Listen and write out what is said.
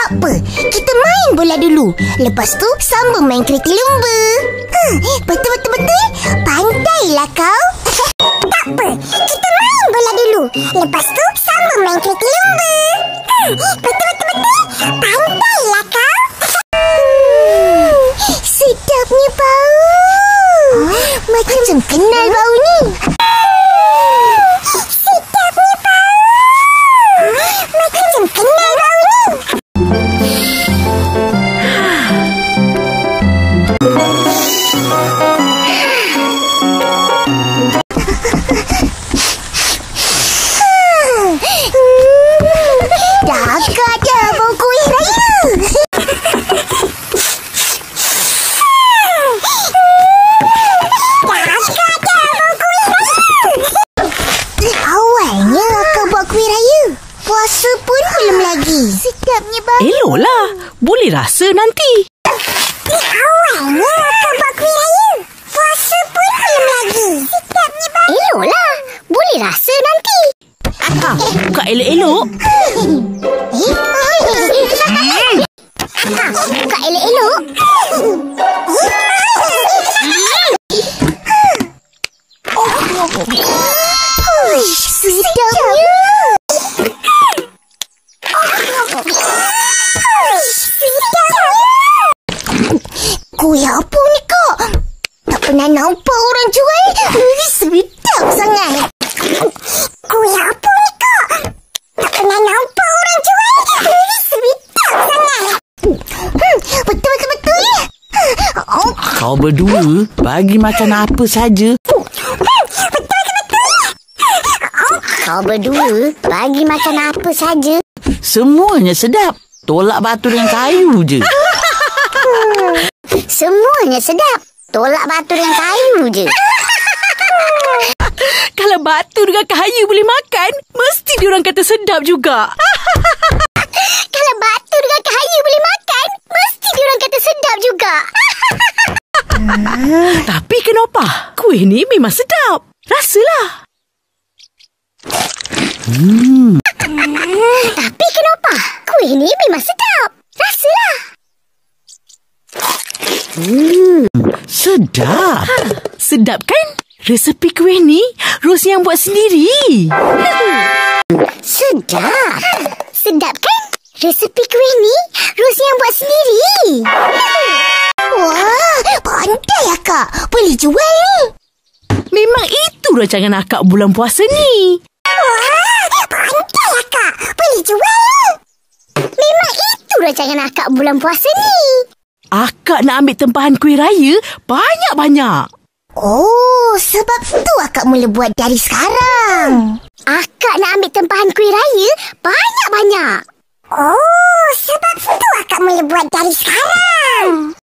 Tak apa, kita main bola dulu. Lepas tu sambung main kereta lumba. Betul. Pandailah kau. Tak apa, kita main bola dulu. Lepas tu sambung main kereta lumba. Betul. Pandailah kau. Sedapnya bau. Macam kenal bau ni. Sedapnya bau. Macam kenal bau ni. Dah agak dah bau kuih raya. Awalnya akak buat kuih raya. Puasa pun belum lagi. Sedapnya bau. Eloklah, boleh rasa nanti. Awalnya akak buat kuih raya. Puasa pun belum lagi. Sedapnya bau. Eloklah, boleh rasa nanti. Buka elok-elok. Buka elok-elok. Sedapnya. Kuih apa ni kak? Tak pernah nampak orang jual. Sedap sangat. Kuih apa ni kak? Tak pernah nampak orang jual. Sedap sangat. Betul. Kau berdua bagi makan apa saja. Kau berdua bagi makan apa saja. Semuanya sedap. Tolak batu dengan kayu je. Semuanya sedap. Tolak batu dengan kayu je. Kalau batu dengan kayu boleh makan, mesti diorang kata sedap juga. Kalau batu dengan kayu boleh makan, mesti diorang kata sedap juga. Tapi kenapa? Kuih ni memang sedap. Rasalah. Tapi kenapa? Kuih ni memang sedap. Rasalah. Sedap. Sedap kan? Resepi kuih ni Ros yang buat sendiri. Sedap. Sedap kan? Resepi kuih ni Ros yang buat sendiri. Wah, pandai akak. Boleh jual ni. Memang itu rancangan akak bulan puasa ni. Wah, pandai akak. Boleh jual ni. Memang itu rancangan akak bulan puasa ni. Akak nak ambil tempahan kuih raya banyak-banyak. Oh, sebab tu akak mula buat dari sekarang. Akak nak ambil tempahan kuih raya banyak-banyak. Oh, sebab tu akak mula buat dari sekarang.